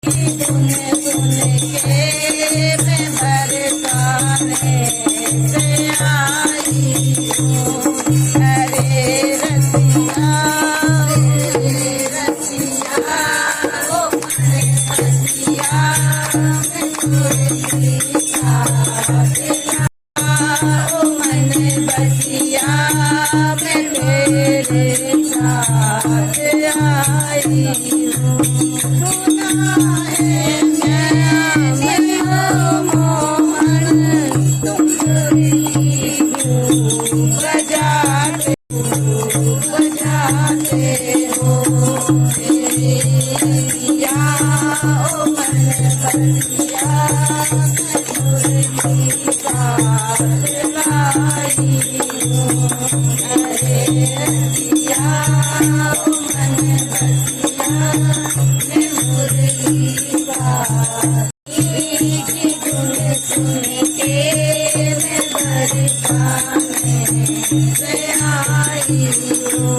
सुन सुन के मैं बरसाने से आई हूँ। अरे रसिया ओ रसिया ओ मन बसिया मैं तेरे साथ आई हूँ। सुना है मैं मोहन तुम्हारी हूँ बजाते हो तेरिया ओ मन बसिया मुरली बात लाई हूँ। अरे रसिया ओ मन बसिया मैं मुरली बात की धुन सुन के मैं बरसाने से आई हूँ।